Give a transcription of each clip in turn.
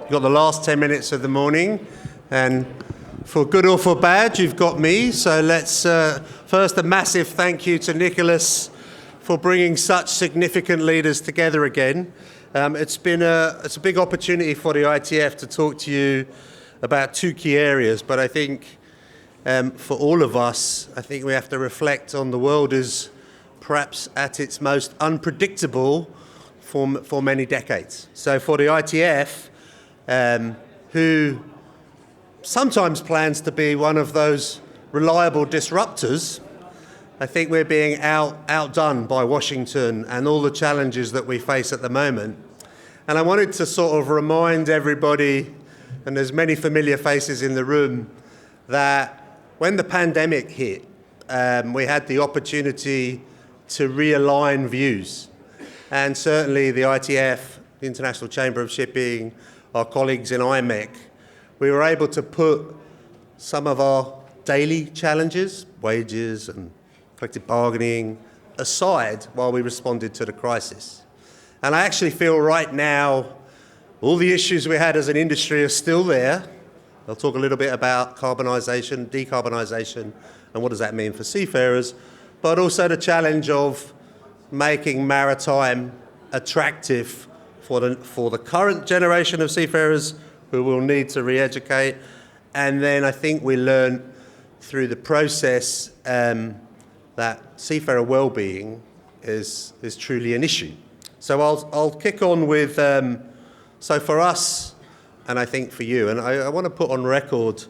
You've got the last 10 minutes of the morning, and for good or for bad, you've got me. So let's first a massive thank you to Nicholas for bringing such significant leaders together again. It's a big opportunity for the ITF to talk to you about two key areas, but I think for all of us, I think we have to reflect on the world as perhaps at its most unpredictable for many decades. So for the ITF, who sometimes plans to be one of those reliable disruptors, I think we're being outdone by Washington and all the challenges that we face at the moment. And I wanted to sort of remind everybody, and there's many familiar faces in the room, that when the pandemic hit, we had the opportunity to realign views. And certainly the ITF, the International Chamber of Shipping, our colleagues in IMEC, we were able to put some of our daily challenges, wages and collective bargaining, aside while we responded to the crisis. And I actually feel right now all the issues we had as an industry are still there. I'll talk a little bit about carbonisation, decarbonisation, and what does that mean for seafarers, but also the challenge of making maritime attractive for the current generation of seafarers who will need to re-educate. And then I think we learned through the process that seafarer well-being is truly an issue. So I'll kick on with, so for us, and I think for you, and I want to put on record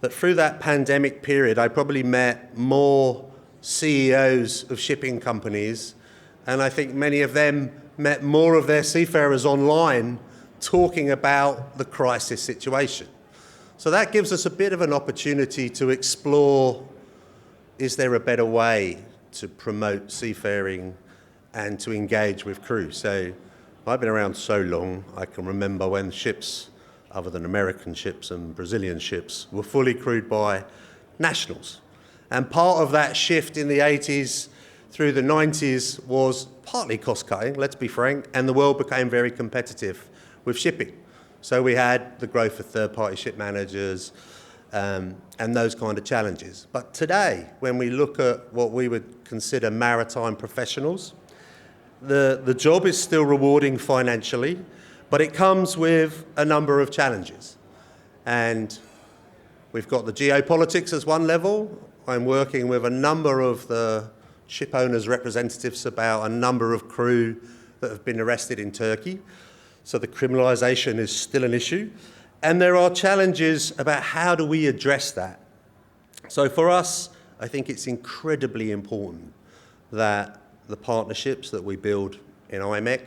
that through that pandemic period, I probably met more CEOs of shipping companies, and I think many of them met more of their seafarers online talking about the crisis situation. So that gives us a bit of an opportunity to explore, is there a better way to promote seafaring and to engage with crew? So I've been around so long, I can remember when ships, other than American ships and Brazilian ships, were fully crewed by nationals. And part of that shift in the 80s through the 90s was partly cost-cutting, let's be frank, and the world became very competitive with shipping. So we had the growth of third-party ship managers and those kind of challenges. But today, when we look at what we would consider maritime professionals, the job is still rewarding financially, but it comes with a number of challenges. And we've got the geopolitics as one level. I'm working with a number of the ship owners' representatives about a number of crew that have been arrested in Turkey. So the criminalisation is still an issue. And there are challenges about how do we address that. So for us, I think it's incredibly important that the partnerships that we build in IMEC,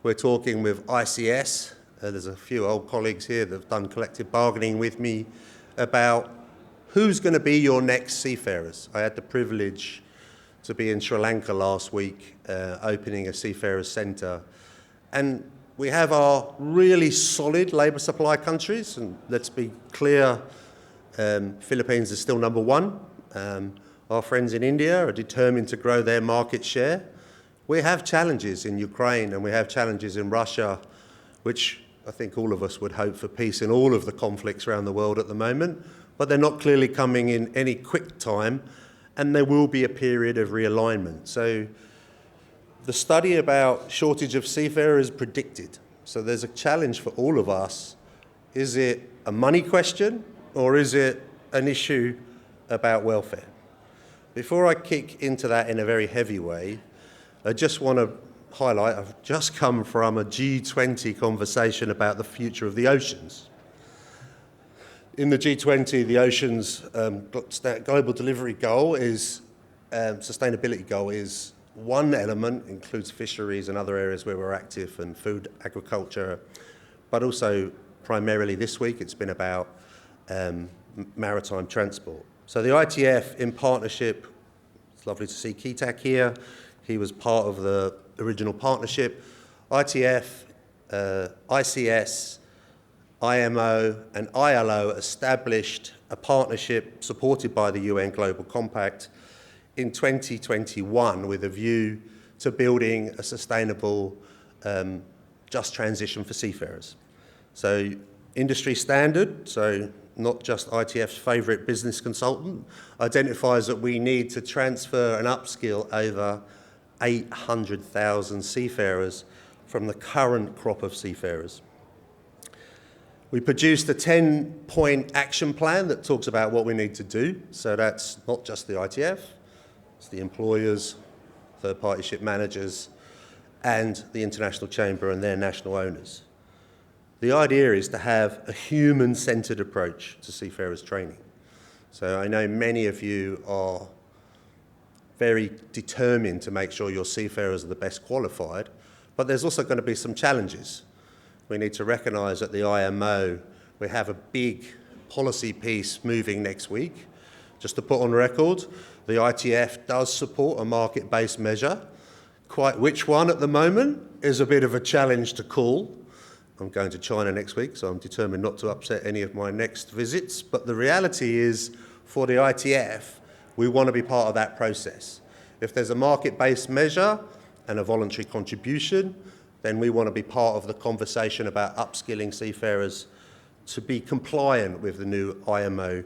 we're talking with ICS, there's a few old colleagues here that have done collective bargaining with me about who's going to be your next seafarers. I had the privilege to be in Sri Lanka last week, opening a seafarers centre. And we have our really solid labour supply countries, and let's be clear, Philippines is still number one. Our friends in India are determined to grow their market share. We have challenges in Ukraine and we have challenges in Russia, which I think all of us would hope for peace in all of the conflicts around the world at the moment, but they're not clearly coming in any quick time, and there will be a period of realignment. So the study about shortage of seafarers is predicted. So there's a challenge for all of us. Is it a money question or is it an issue about welfare? Before I kick into that in a very heavy way, I just want to highlight, I've just come from a G20 conversation about the future of the oceans. In the G20, the oceans global delivery goal is, sustainability goal is one element, includes fisheries and other areas where we're active and food, agriculture, but also primarily this week it's been about maritime transport. So the ITF in partnership, it's lovely to see Ketak here, he was part of the original partnership, ITF, ICS, IMO and ILO established a partnership supported by the UN Global Compact in 2021 with a view to building a sustainable just transition for seafarers. So Industry standard, so not just ITF's favourite business consultant, identifies that we need to transfer and upskill over 800,000 seafarers from the current crop of seafarers. We produced a 10-point action plan that talks about what we need to do. So that's not just the ITF, it's the employers, third-party ship managers, and the International Chamber and their national owners. The idea is to have a human-centred approach to seafarers training. So I know many of you are very determined to make sure your seafarers are the best qualified, but there's also going to be some challenges. We need to recognise that the IMO, we have a big policy piece moving next week. Just to put on record, the ITF does support a market-based measure. Quite which one at the moment is a bit of a challenge to call. I'm going to China next week, so I'm determined not to upset any of my next visits. But the reality is, for the ITF, we want to be part of that process. If there's a market-based measure and a voluntary contribution, then we want to be part of the conversation about upskilling seafarers to be compliant with the new IMO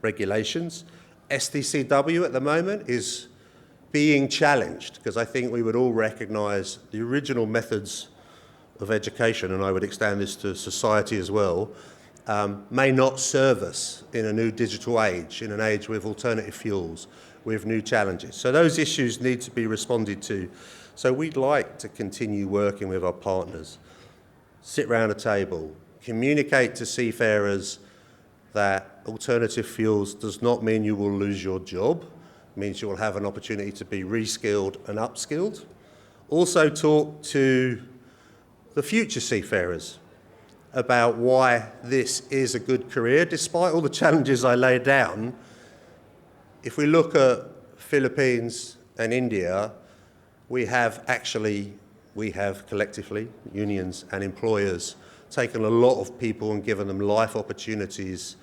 regulations. STCW at the moment is being challenged because I think we would all recognise the original methods of education, and I would extend this to society as well, may not serve us in a new digital age, in an age with alternative fuels, with new challenges. So those issues need to be responded to. So we'd like to continue working with our partners, sit round a table, communicate to seafarers that alternative fuels does not mean you will lose your job, it means you will have an opportunity to be reskilled and upskilled. Also talk to the future seafarers about why this is a good career, despite all the challenges I laid down. If we look at Philippines and India, we have collectively, unions and employers, taken a lot of people and given them life opportunities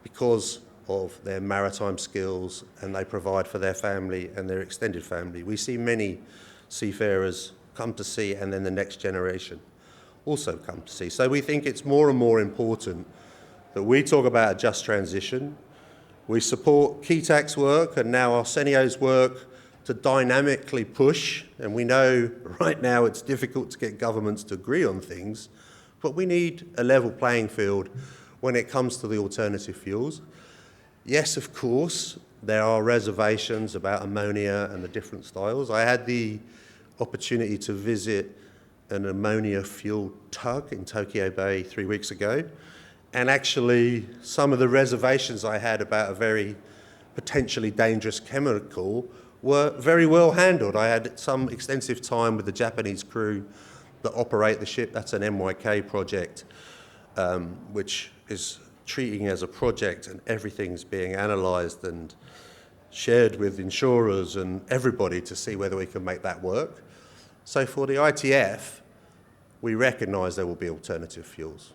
because of their maritime skills, and they provide for their family and their extended family. We see many seafarers come to sea, and then the next generation also come to sea. So we think it's more and more important that we talk about a just transition. We support KETAC's work and now Arsenio's work to dynamically push, and we know right now it's difficult to get governments to agree on things, but we need a level playing field when it comes to the alternative fuels. Yes, of course, there are reservations about ammonia and the different styles. I had the opportunity to visit an ammonia-fueled tug in Tokyo Bay 3 weeks ago, and actually some of the reservations I had about a very potentially dangerous chemical were very well handled. I had some extensive time with the Japanese crew that operate the ship. That's an MYK project, which is treating as a project, and everything's being analysed and shared with insurers and everybody to see whether we can make that work. So for the ITF, we recognise there will be alternative fuels.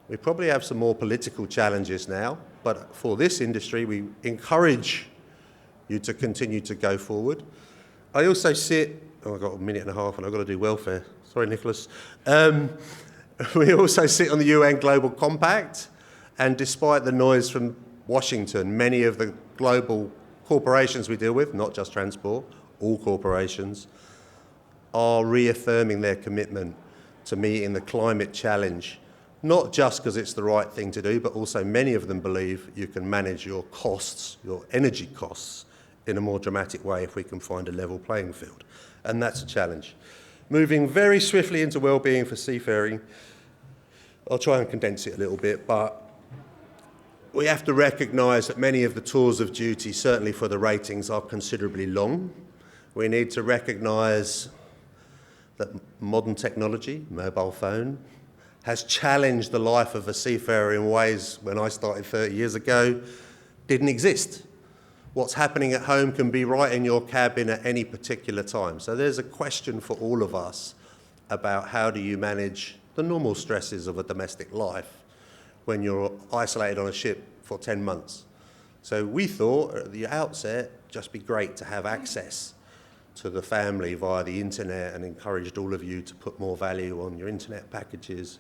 We probably have some more political challenges now, but for this industry, we encourage you to continue to go forward. I also sit, I've got a minute and a half and I've got to do welfare. Sorry, Nicholas. We also sit on the UN Global Compact, and despite the noise from Washington, many of the global corporations we deal with, not just transport, all corporations, are reaffirming their commitment to meeting the climate challenge, not just because it's the right thing to do, but also many of them believe you can manage your costs, your energy costs, in a more dramatic way if we can find a level playing field. And that's a challenge. Moving very swiftly into wellbeing for seafaring, I'll try and condense it a little bit, but we have to recognise that many of the tours of duty, certainly for the ratings, are considerably long. We need to recognise that modern technology, mobile phone, has challenged the life of a seafarer in ways when I started 30 years ago didn't exist. What's happening at home can be right in your cabin at any particular time. So there's a question for all of us about how do you manage the normal stresses of a domestic life when you're isolated on a ship for 10 months. So we thought at the outset, just be great to have access to the family via the internet, and encouraged all of you to put more value on your internet packages,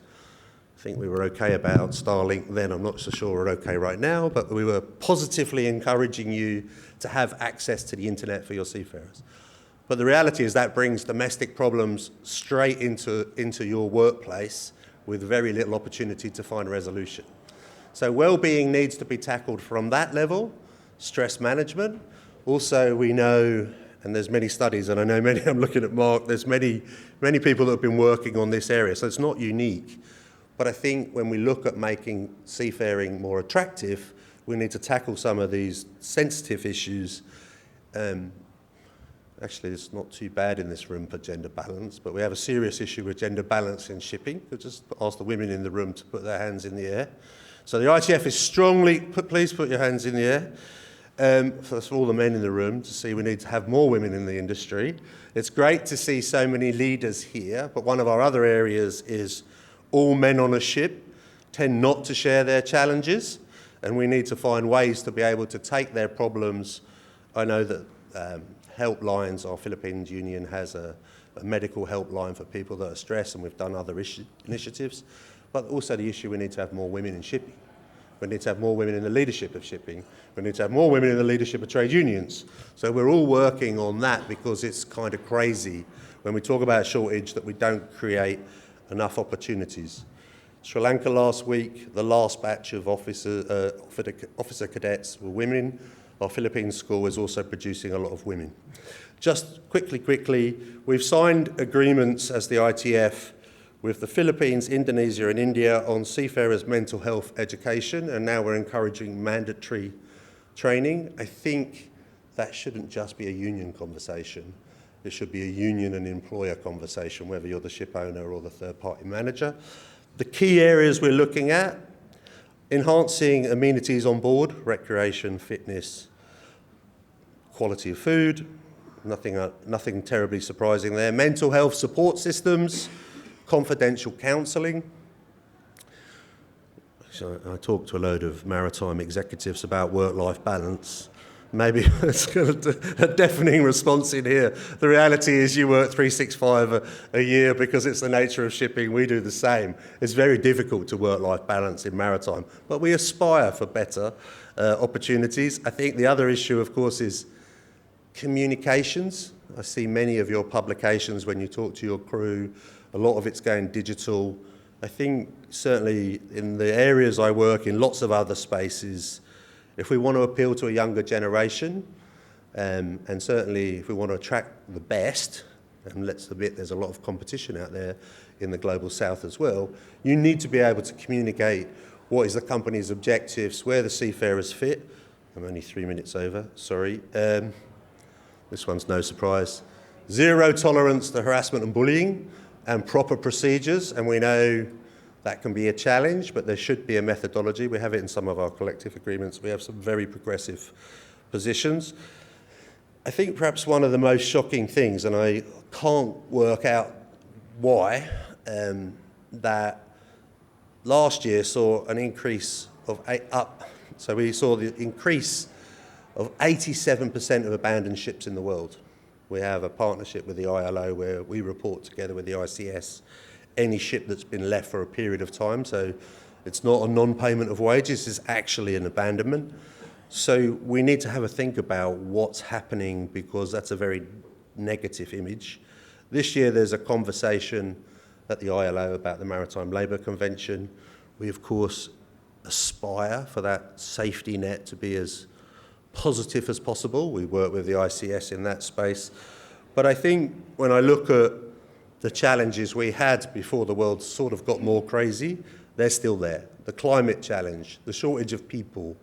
I think we were okay about Starlink then. I'm not so sure we're okay right now, but we were positively encouraging you to have access to the internet for your seafarers. But the reality is that brings domestic problems straight into your workplace with very little opportunity to find resolution. So well-being needs to be tackled from that level, stress management. Also, we know, and there's many studies, and I know many, I'm looking at Mark, there's many people that have been working on this area, so it's not unique. But I think when we look at making seafaring more attractive, we need to tackle some of these sensitive issues. Actually, it's not too bad in this room for gender balance, but we have a serious issue with gender balance in shipping. We'll just ask the women in the room to put their hands in the air. So the ITF is strongly, please put your hands in the air. For all the men in the room to see we need to have more women in the industry. It's great to see so many leaders here, but one of our other areas is all men on a ship tend not to share their challenges, and we need to find ways to be able to take their problems. I know that helplines, our Philippines Union has a medical helpline for people that are stressed, and we've done other initiatives, but also the issue we need to have more women in shipping. We need to have more women in the leadership of shipping. We need to have more women in the leadership of trade unions. So we're all working on that because it's kind of crazy when we talk about shortage that we don't create enough opportunities. Sri Lanka last week, the last batch of officer cadets were women. Our Philippines school is also producing a lot of women. Just quickly, we've signed agreements as the ITF with the Philippines, Indonesia and India on seafarers' mental health education, and now we're encouraging mandatory training. I think that shouldn't just be a union conversation. It should be a union and employer conversation, whether you're the ship owner or the third-party manager. The key areas we're looking at: enhancing amenities on board, recreation, fitness, quality of food, nothing terribly surprising there. Mental health support systems, confidential counselling. So I talked to a load of maritime executives about work-life balance. Maybe it's a deafening response in here. The reality is you work 365 a year because it's the nature of shipping. We do the same. It's very difficult to work-life balance in maritime, but we aspire for better opportunities. I think the other issue, of course, is communications. I see many of your publications when you talk to your crew. A lot of it's going digital. I think certainly in the areas I work in, lots of other spaces, if we want to appeal to a younger generation, and certainly if we want to attract the best, and let's admit there's a lot of competition out there in the global south as well, you need to be able to communicate what is the company's objectives, where the seafarers fit. I'm only 3 minutes over, sorry. This one's no surprise. Zero tolerance to harassment and bullying, and proper procedures, and we know that can be a challenge, but there should be a methodology. We have it in some of our collective agreements. We have some very progressive positions. I think perhaps one of the most shocking things, and I can't work out why, that last year saw an increase of we saw the increase of 87% of abandoned ships in the world. We have a partnership with the ILO where we report together with the ICS any ship that's been left for a period of time. So it's not a non-payment of wages, it's actually an abandonment. So we need to have a think about what's happening because that's a very negative image. This year there's a conversation at the ILO about the Maritime Labour Convention. We of course aspire for that safety net to be as positive as possible. We work with the ICS in that space. But I think when I look at the challenges we had before the world sort of got more crazy, they're still there. The climate challenge, the shortage of people,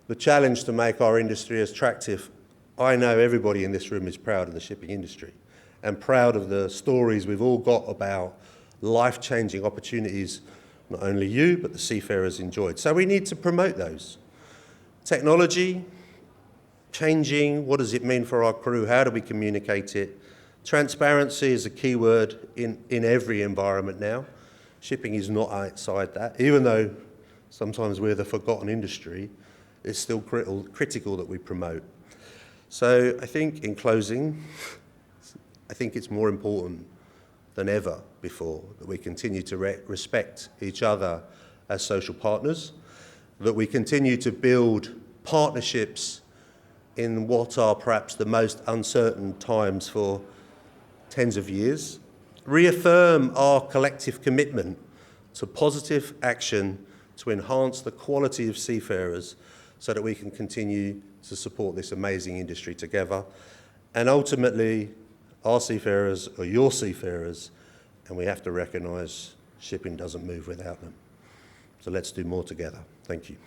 the challenge to make our industry as attractive. I know everybody in this room is proud of the shipping industry and proud of the stories we've all got about life-changing opportunities, not only you, but the seafarers enjoyed. So we need to promote those. Technology, changing, what does it mean for our crew? How do we communicate it? Transparency is a key word in every environment now. Shipping is not outside that. Even though sometimes we're the forgotten industry, it's still critical that we promote. So I think in closing, I think it's more important than ever before, that we continue to respect each other as social partners, that we continue to build partnerships in what are perhaps the most uncertain times for tens of years, reaffirm our collective commitment to positive action to enhance the quality of seafarers so that we can continue to support this amazing industry together. And ultimately, our seafarers are your seafarers, and we have to recognise shipping doesn't move without them. So let's do more together. Thank you.